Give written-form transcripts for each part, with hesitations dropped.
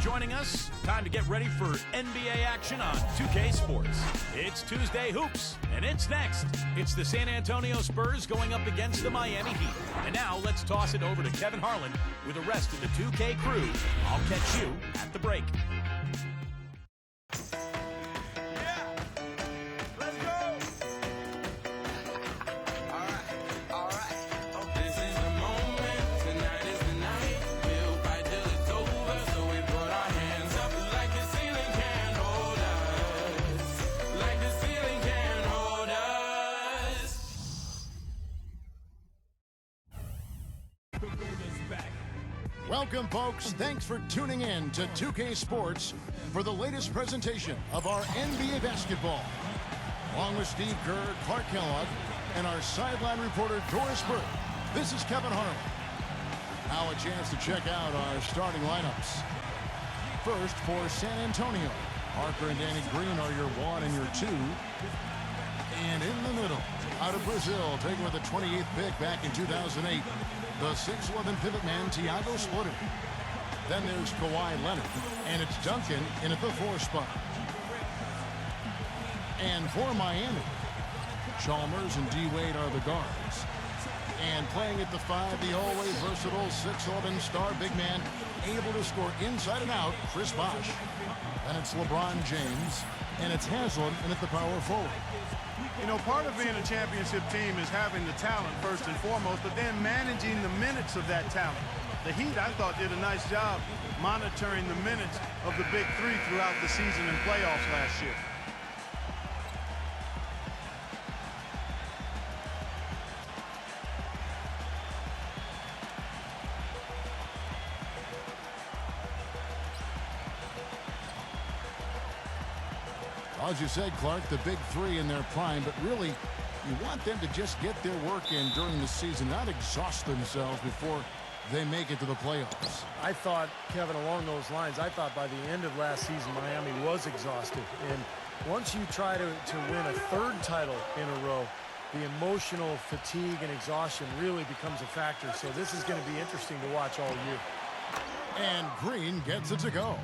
joining us. Time to get ready for NBA action on 2K Sports. It's Tuesday Hoops, and it's next. It's the San Antonio Spurs going up against the Miami Heat. And now let's toss it over to Kevin Harlan with the rest of the 2K crew. I'll catch you at the break. Welcome, folks. Thanks for tuning in to 2K Sports for the latest presentation of our NBA basketball. Along with Steve Kerr, Clark Kellogg, and our sideline reporter, Doris Burke, this is Kevin Harlan. Now a chance to check out our starting lineups. First, for San Antonio, Parker and Danny Green are your 1 and your 2. And in the middle, out of Brazil, taken with the 28th pick back in 2008, the 6'11" pivot man, Thiago Splitter. Then there's Kawhi Leonard, and it's Duncan in at the 4 spot. And for Miami, Chalmers and D-Wade are the guards. And playing at the 5, the always versatile 6'11" star big man, able to score inside and out, Chris Bosh. Then it's LeBron James, and it's Haslem in at the power forward. You know, part of being a championship team is having the talent first and foremost, but then managing the minutes of that talent. The Heat, I thought, did a nice job monitoring the minutes of the big three throughout the season and playoffs last year. As you said, Clark, the big three in their prime, but really, you want them to just get their work in during the season, not exhaust themselves before they make it to the playoffs. I thought, Kevin, along those lines, I thought by the end of last season, Miami was exhausted. And once you try to win a 3rd title in a row, the emotional fatigue and exhaustion really becomes a factor. So this is going to be interesting to watch all year. And Green gets it to go.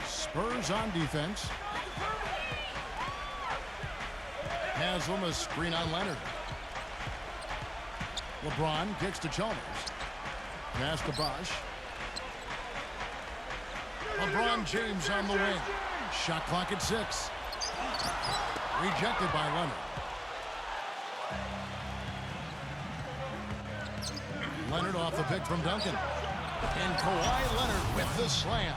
Spurs on defense. Haslem a screen on Leonard. LeBron kicks to Chalmers. Pass to Bosh. LeBron James on the wing. Shot clock at 6. Rejected by Leonard. Leonard off the pick from Duncan. And Kawhi Leonard with the slam.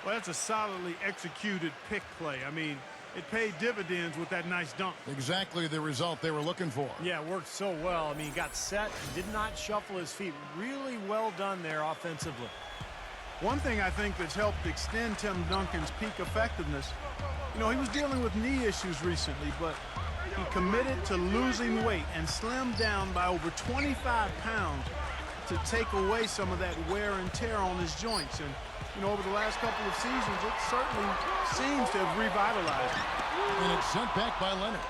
Well, that's a solidly executed pick play. I mean, it paid dividends with that nice dunk. Exactly the result they were looking for. Yeah, it worked so well. I mean, he got set, did not shuffle his feet. Really well done there offensively. One thing I think that's helped extend Tim Duncan's peak effectiveness, you know, he was dealing with knee issues recently, but he committed to losing weight and slimmed down by over 25 pounds to take away some of that wear and tear on his joints. And you know, over the last couple of seasons, it certainly seems to have revitalized him. And it's sent back by Leonard.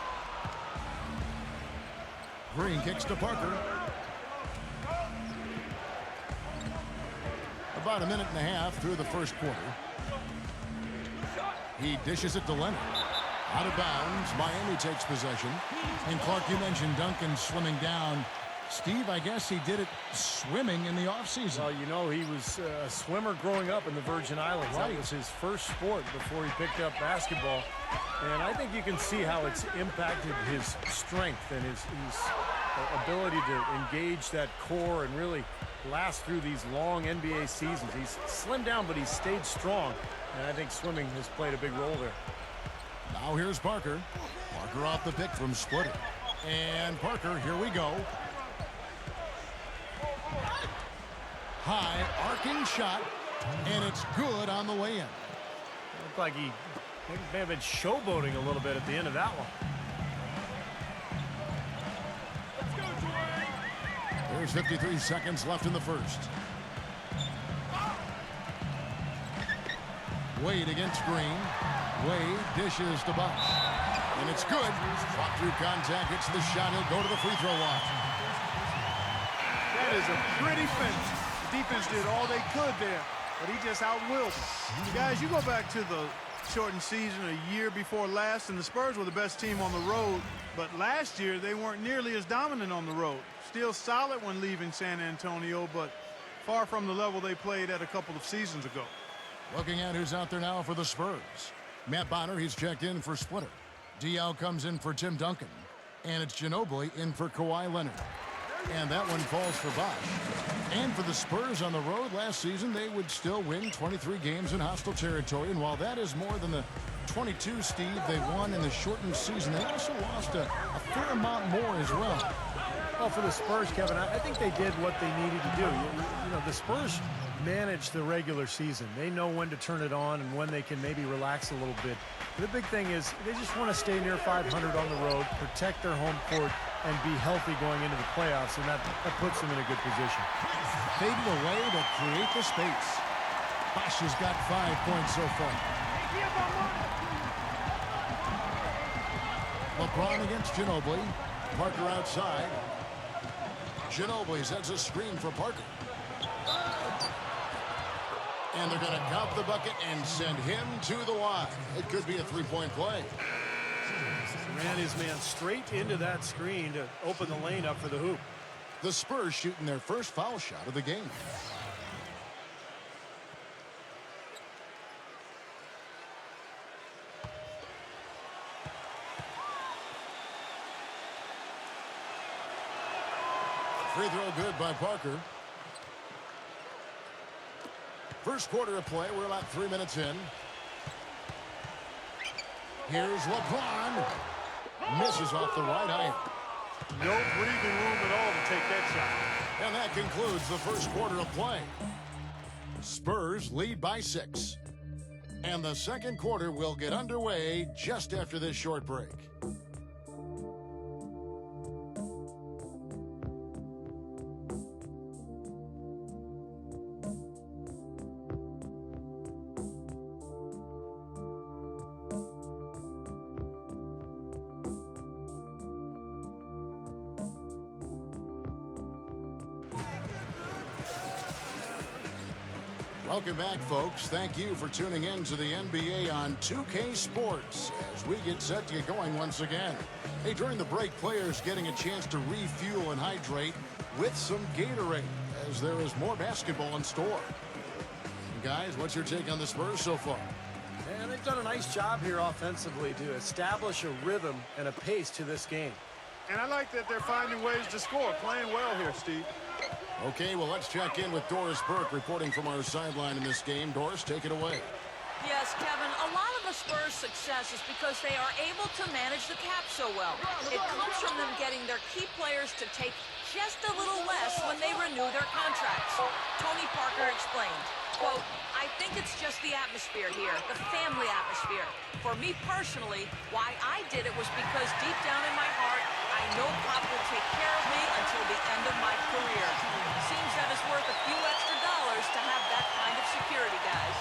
Green kicks to Parker. About a minute and a half through the first quarter. He dishes it to Leonard. Out of bounds, Miami takes possession. And Clark, you mentioned Duncan swimming down. Steve, I guess he did it swimming in the offseason. Well, you know, he was a swimmer growing up in the Virgin Islands. Right. That was his first sport before he picked up basketball. And I think you can see how it's impacted his strength and his ability to engage that core and really last through these long NBA seasons. He's slimmed down, but he's stayed strong. And I think swimming has played a big role there. Now here's Parker. Parker off the pick from Splitter. And Parker, here we go. High arcing shot, and it's good on the way in. Looked like he may have been showboating a little bit at the end of that one. There's 53 seconds left in the first. Wade against Green. Wade dishes to Bosh. And it's good. Fought through contact, hits the shot. He'll go to the free throw line. That is a pretty finish. Defense did all they could there, but he just outwilled them. Guys, you go back to the shortened season a year before last, and the Spurs were the best team on the road, but last year they weren't nearly as dominant on the road. Still solid when leaving San Antonio, but far from the level they played at a couple of seasons ago. Looking at who's out there now for the Spurs. Matt Bonner, he's checked in for Splitter. Diaw comes in for Tim Duncan. And it's Ginobili in for Kawhi Leonard. And that one falls for Bosh. And for the Spurs on the road last season, they would still win 23 games in hostile territory. And while that is more than the 22, Steve, they won in the shortened season, they also lost a fair amount more as well. Well, for the Spurs, Kevin, I think they did what they needed to do. You know, the Spurs manage the regular season. They know when to turn it on and when they can maybe relax a little bit. The big thing is they just want to stay near 500 on the road, protect their home court, and be healthy going into the playoffs, and that puts them in a good position. Faded away to create the space. Bosh has got 5 points so far. LeBron against Ginobili. Parker outside. Ginobili sets a screen for Parker. And they're going to count the bucket and send him to the line. It could be a three-point play. Ran his man straight into that screen to open the lane up for the hoop. The Spurs shooting their first foul shot of the game. Free throw good by Parker. First quarter of play. We're about 3 minutes in. Here's LeBron. Misses off the right iron. No breathing room at all to take that shot. And that concludes the first quarter of play. Spurs lead by 6. And the second quarter will get underway just after this short break. Welcome back, folks. Thank you for tuning in to the NBA on 2K Sports as we get set to get going once again. Hey, during the break, players getting a chance to refuel and hydrate with some Gatorade as there is more basketball in store. Guys, what's your take on the Spurs so far? And they've done a nice job here offensively to establish a rhythm and a pace to this game. And I like that they're finding ways to score, playing well here, Steve. Okay, well, let's check in with Doris Burke reporting from our sideline in this game. Doris, take it away. Yes, Kevin, a lot of the Spurs' success is because they are able to manage the cap so well. It comes from them getting their key players to take just a little less when they renew their contracts. Tony Parker explained, quote, I think it's just the atmosphere here, the family atmosphere. For me personally, why I did it was because deep down in my heart, I know Pop will take care of me until the end of my career. Seems that it's worth a few extra dollars to have that kind of security, guys.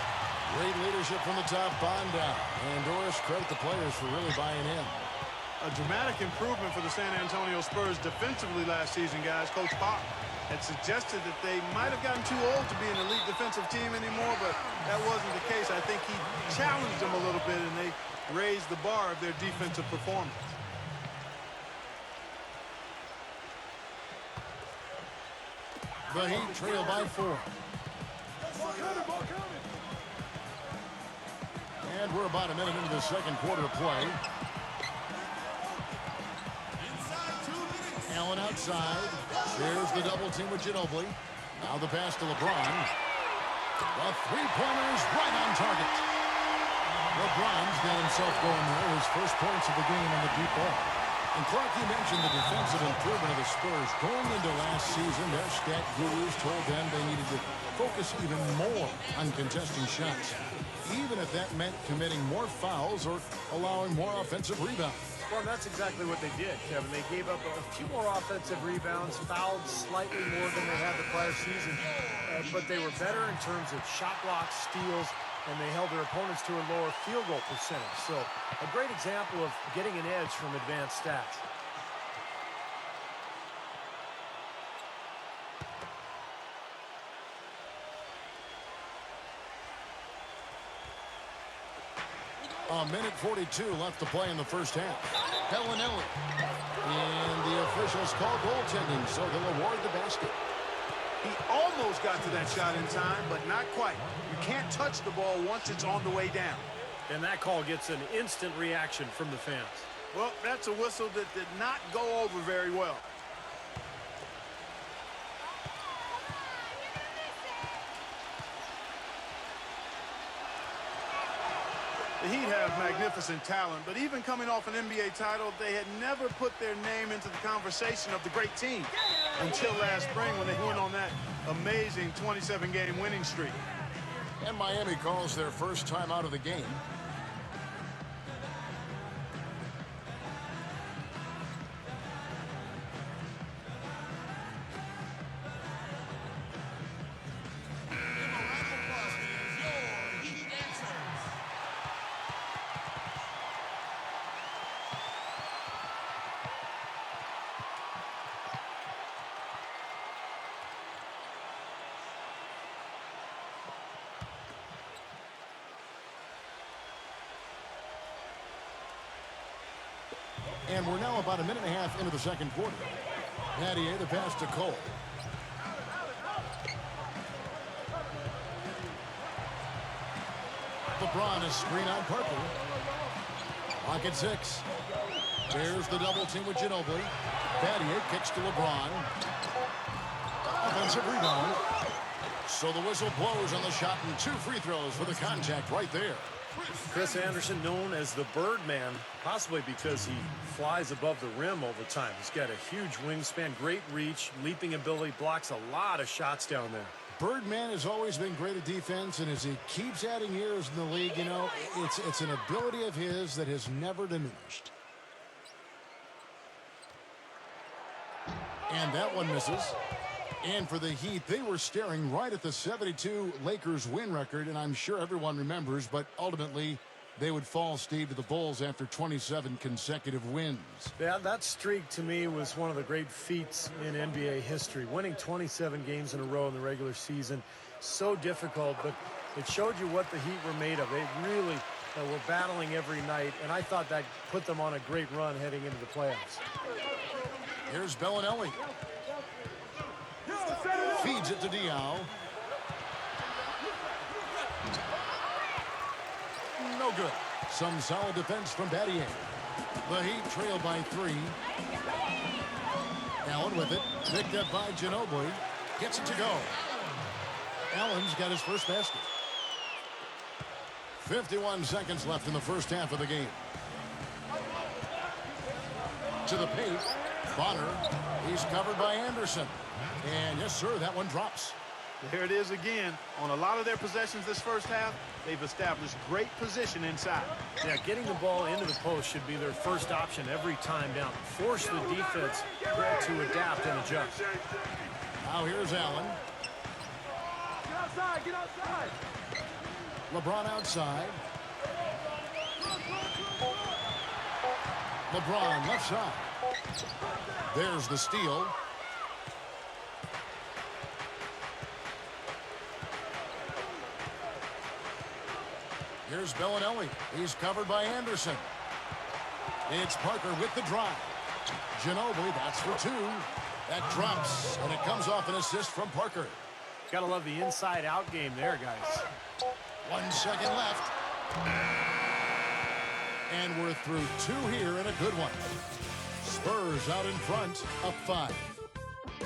Great leadership from the top on down. And Doris, credit the players for really buying in. A dramatic improvement for the San Antonio Spurs defensively last season, guys. Coach Pop had suggested that they might have gotten too old to be an elite defensive team anymore, but that wasn't the case. I think he challenged them a little bit, and they raised the bar of their defensive performance. The Heat trail by 4. And we're about a minute into the second quarter of play. Allen outside. There's the double team with Ginobili. Now the pass to LeBron. The three-pointer is right on target. LeBron's got himself going there. His first points of the game on the deep ball. And Clark, you mentioned the defensive improvement of the Spurs. Going into last season, their stat gurus told them they needed to focus even more on contesting shots, even if that meant committing more fouls or allowing more offensive rebounds. Well, that's exactly what they did, Kevin. They gave up a few more offensive rebounds, fouled slightly more than they had the prior season, but they were better in terms of shot blocks, steals, and they held their opponents to a lower field goal percentage. So a great example of getting an edge from advanced stats. A minute 42 left to play in the first half. Bellinelli. And the officials call goaltending, so they'll award the basket. He almost got to that shot in time, but not quite. You can't touch the ball once it's on the way down. And that call gets an instant reaction from the fans. Well, that's a whistle that did not go over very well. The Heat have magnificent talent, but even coming off an NBA title, they had never put their name into the conversation of the great team until last spring when they went on that amazing 27-game winning streak. And Miami calls their first time out of the game. And we're now about a minute and a half into the second quarter. Nattier, the pass to Cole. LeBron is screen on Parker. Lock at 6. There's the double team with Ginobili. Nattier kicks to LeBron. Offensive rebound. So the whistle blows on the shot and 2 free throws for the contact right there. Chris Anderson, known as the Birdman, possibly because he flies above the rim all the time. He's got a huge wingspan, great reach, leaping ability, blocks a lot of shots down there. Birdman has always been great at defense, and as he keeps adding years in the league, you know, it's an ability of his that has never diminished. And that one misses. And for the Heat, they were staring right at the 72 Lakers win record, and I'm sure everyone remembers, but ultimately they would fall, Steve, to the Bulls after 27 consecutive wins. Yeah, that streak to me was one of the great feats in NBA history. Winning 27 games in a row in the regular season, so difficult, but it showed you what the Heat were made of. They really were battling every night, and I thought that put them on a great run heading into the playoffs. Here's Bellinelli. Feeds it to Diaw. No good. Some solid defense from Battier. The Heat trail by 3. Allen with it. Picked up by Ginobili. Gets it to go. Allen's got his first basket. 51 seconds left in the first half of the game. To the paint. Bonner. He's covered by Anderson. And yes, sir, that one drops. There it is again. On a lot of their possessions this first half, they've established great position inside. Yeah, getting the ball into the post should be their first option every time down. Force the defense to adapt and adjust. Now here's Allen. Get outside, get outside. LeBron outside. LeBron left side. There's the steal. Here's Bellinelli. He's covered by Anderson. It's Parker with the drive. Ginobili, that's for 2. That drops, and it comes off an assist from Parker. Gotta love the inside-out game there, guys. 1 second left. And we're through 2 here and a good one. Spurs out in front, up 5.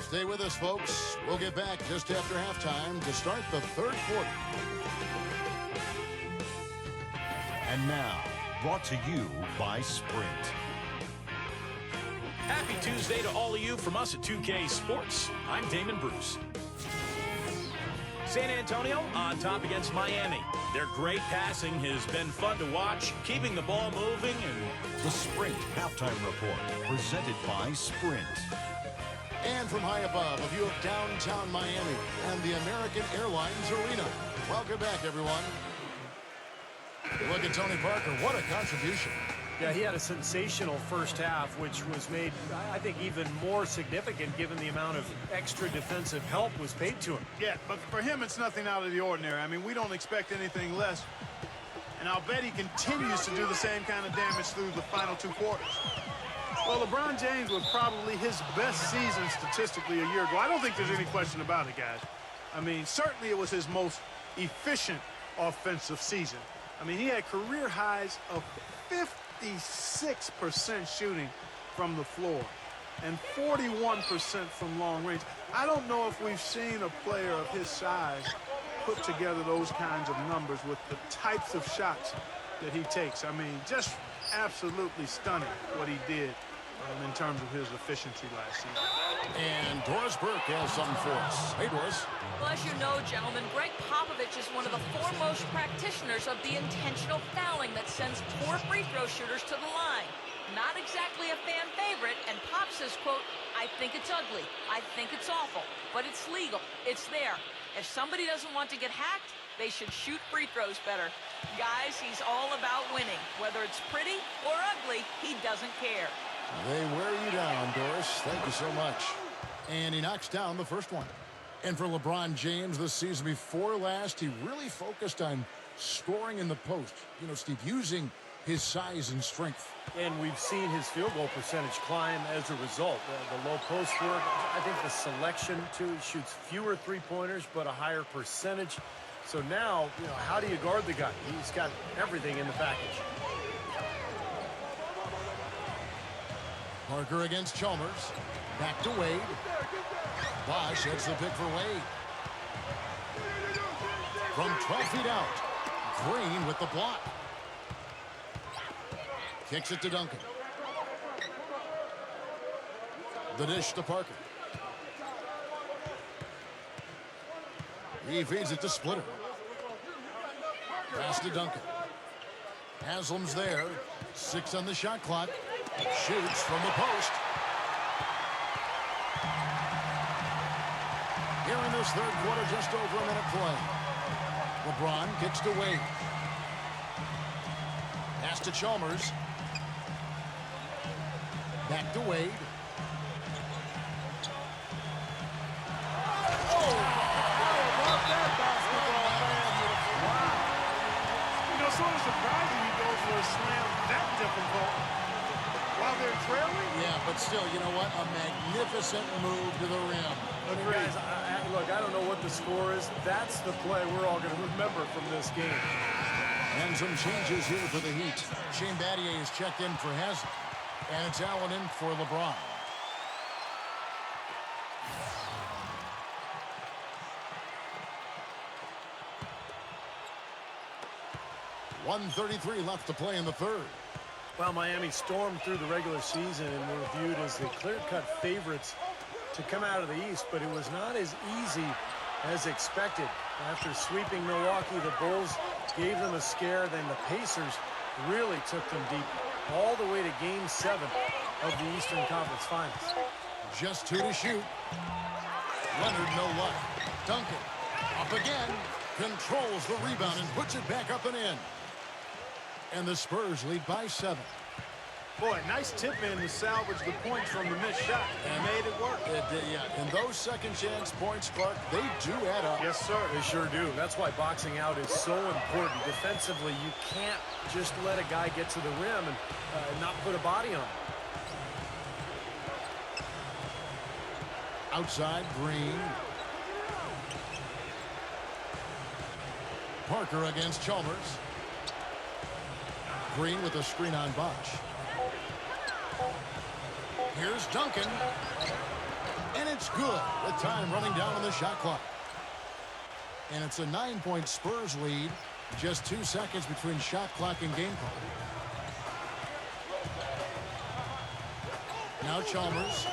Stay with us, folks. We'll get back just after halftime to start the third quarter. And now, brought to you by Sprint. Happy Tuesday to all of you from us at 2K Sports. I'm Damon Bruce. San Antonio on top against Miami. Their great passing has been fun to watch, keeping the ball moving. And The Sprint Halftime Report, presented by Sprint. And from high above, a view of downtown Miami and the American Airlines Arena. Welcome back, everyone. Look at Tony Parker. What a contribution. Yeah, he had a sensational first half, which was made, I think, even more significant given the amount of extra defensive help was paid to him. Yeah, but for him, it's nothing out of the ordinary. I mean, we don't expect anything less. And I'll bet he continues to do the same kind of damage through the final 2 quarters. Well, LeBron James was probably his best season statistically a year ago. I don't think there's any question about it, guys. I mean, certainly it was his most efficient offensive season. I mean, he had career highs of 56% shooting from the floor and 41% from long range. I don't know if we've seen a player of his size put together those kinds of numbers with the types of shots that he takes. I mean, just absolutely stunning what he did in terms of his efficiency last season. And Doris Burke has something for us. Hey, Doris. Well, as you know, gentlemen, Greg Popovich is one of the foremost practitioners of the intentional fouling that sends poor free throw shooters to the line. Not exactly a fan favorite, and Pop says, quote, "I think it's ugly. I think it's awful. But it's legal. It's there. If somebody doesn't want to get hacked, they should shoot free throws better." Guys, he's all about winning. Whether it's pretty or ugly, he doesn't care. They wear you down, Doris. Thank you so much. And he knocks down the first one. And for LeBron James this season before last, he really focused on scoring in the post. You know, Steve, using his size and strength. And we've seen his field goal percentage climb as a result. The low post work, I think the selection, too, he shoots fewer three-pointers, but a higher percentage. So now, you know, how do you guard the guy? He's got everything in the package. Parker against Chalmers. Back to Wade. Bosch heads the pick for Wade. From 12 feet out. Green with the block. Kicks it to Duncan. The dish to Parker. He feeds it to Splitter. Pass to Duncan. Haslam's there. 6 on the shot clock. Shoots from the post. Here in this third quarter, just over a minute play. LeBron kicks to Wade. Pass to Chalmers. Back to Wade. Sort of surprising he goes for a slam that difficult while they're trailing. Yeah, but still, you know what? A magnificent move to the rim. Guys, look, I don't know what the score is. That's the play we're all going to remember from this game. And some changes here for the Heat. Shane Battier is checked in for Haslam. And it's Allen in for LeBron. .133 left to play in the third. Well, Miami stormed through the regular season and were viewed as the clear-cut favorites to come out of the East, but it was not as easy as expected. After sweeping Milwaukee, the Bulls gave them a scare. Then the Pacers really took them deep, all the way to Game 7 of the Eastern Conference Finals. Just 2 to shoot. Leonard, no luck. Duncan, up again, controls the rebound and puts it back up and in. And the Spurs lead by 7. Boy, nice tip in to salvage the points from the missed shot and made it work. Yeah, and those second chance points, Clark, they do add up. Yes, sir. They sure do. That's why boxing out is so important. Defensively, you can't just let a guy get to the rim and not put a body on him. Outside, Green. Parker against Chalmers. Green with a screen on Bosch. Here's Duncan. And it's good with time running down on the shot clock. And it's a 9-point Spurs lead. Just 2 seconds between shot clock and game clock. Now Chalmers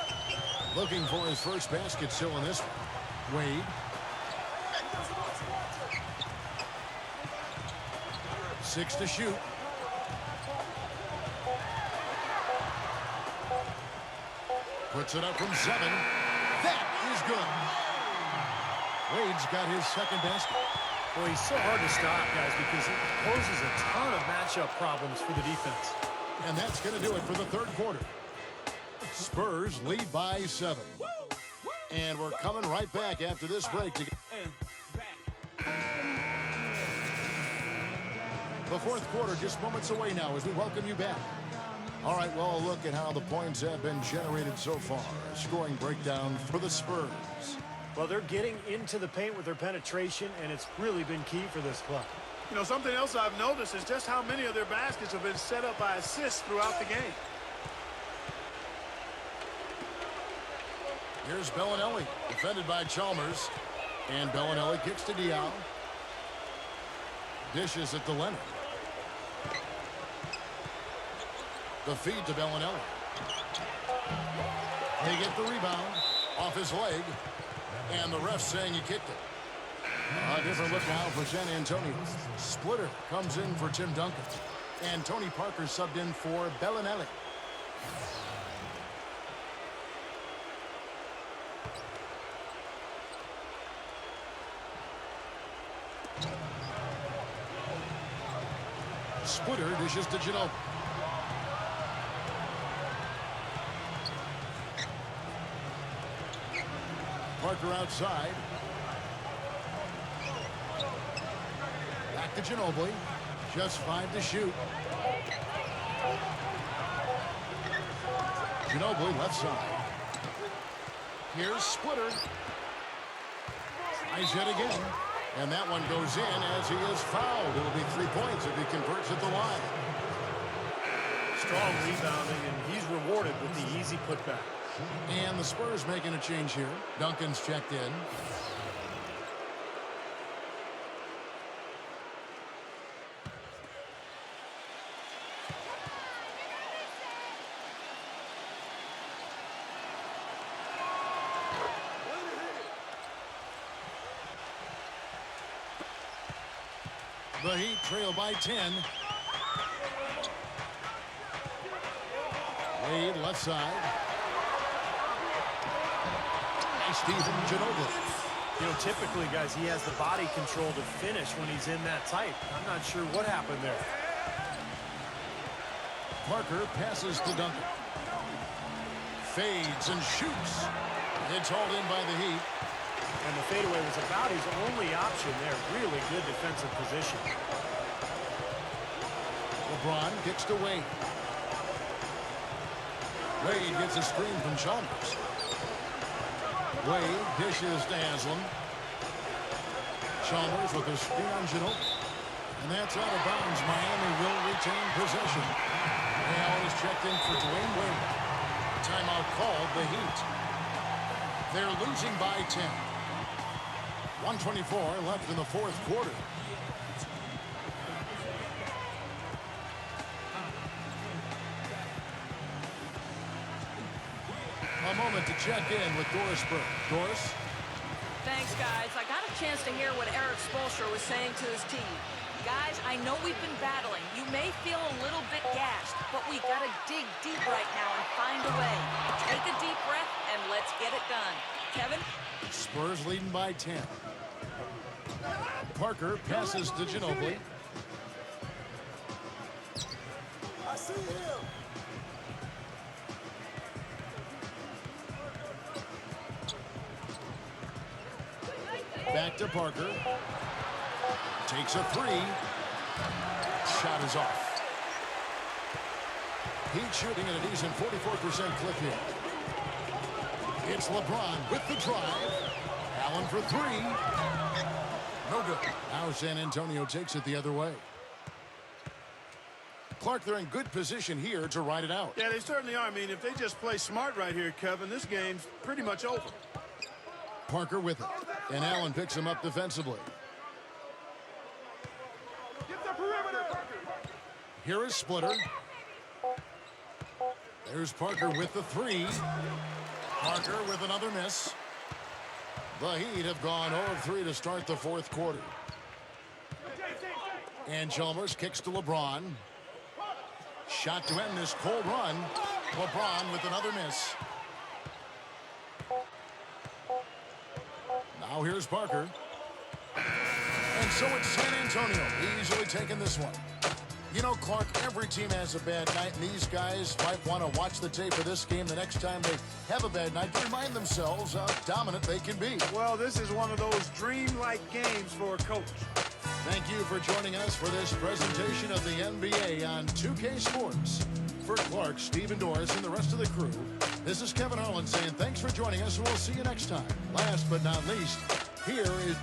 looking for his first basket still in this one. Wade. Six to shoot. Puts it up from 7. That is good. Wade's got his second basket. Boy, he's so hard to stop, guys, because he poses a ton of matchup problems for the defense. And that's going to do it for the third quarter. Spurs lead by 7. And we're coming right back after this break to get... The fourth quarter just moments away now as we welcome you back. All right, well, a look at how the points have been generated so far. A scoring breakdown for the Spurs. Well, they're getting into the paint with their penetration, and it's really been key for this club. You know, something else I've noticed is just how many of their baskets have been set up by assists throughout the game. Here's Bellinelli, defended by Chalmers. And Bellinelli kicks to Diallo. Dishes it to Leonard. The feed to Bellinelli. They get the rebound off his leg. And the ref saying he kicked it. A different look now for San Antonio. Splitter comes in for Tim Duncan. And Tony Parker subbed in for Bellinelli. Splitter dishes to Ginobili. Parker outside. Back to Ginobili. Just 5 to shoot. Ginobili left side. Here's Splitter. Tries it again. And that one goes in as he is fouled. It'll be 3 points if he converts at the line. Strong rebounding, and he's rewarded with the easy putback. And the Spurs making a change here. Duncan's checked in. The Heat trail by 10. Wade left side. Stephen Ginobili. You know, typically, guys, he has the body control to finish when he's in that tight. I'm not sure what happened there. Parker passes to Duncan. Fades and shoots. It's hauled in by the Heat. And the fadeaway was about his only option there. Really good defensive position. LeBron kicks to Wade. Wade gets a screen from Chalmers. Wade dishes to Haslam. Chalmers with a screen on Ginobili. And that's out of bounds. Miami will retain possession. Now is checked in for Dwayne Wade. Timeout called the Heat. They're losing by 10. 1:24 left in the fourth quarter. A moment to check in with Doris Burke. Doris? Thanks, guys. I got a chance to hear what Eric Spoelstra was saying to his team. Guys, I know we've been battling. You may feel a little bit gassed, but we got to dig deep right now and find a way. Take a deep breath and let's get it done. Kevin? Spurs leading by 10. Parker passes to Ginobili. I see him. Back to Parker. Takes a three. Shot is off. Heat shooting at a decent 44% clip here. It's LeBron with the drive. Allen for three. No good. Now San Antonio takes it the other way. Clark, they're in good position here to ride it out. Yeah, they certainly are. I mean, if they just play smart right here, Kevin, this game's pretty much over. Parker with it. And Allen picks him up defensively. Get the perimeter. Here is Splitter. There's Parker with the three. Parker with another miss. The Heat have gone 0 of 3 to start the fourth quarter. And Chalmers kicks to LeBron. Shot to end this cold run. LeBron with another miss. Now here's Parker. And so it's San Antonio easily taking this one. You know, Clark, every team has a bad night, and these guys might want to watch the tape of this game the next time they have a bad night to remind themselves how dominant they can be. Well, this is one of those dreamlike games for a coach. Thank you for joining us for this presentation of the NBA on 2K Sports. For Clark, Stephen Doris, and the rest of the crew, this is Kevin Holland saying thanks for joining us, and we'll see you next time. Last but not least, here is...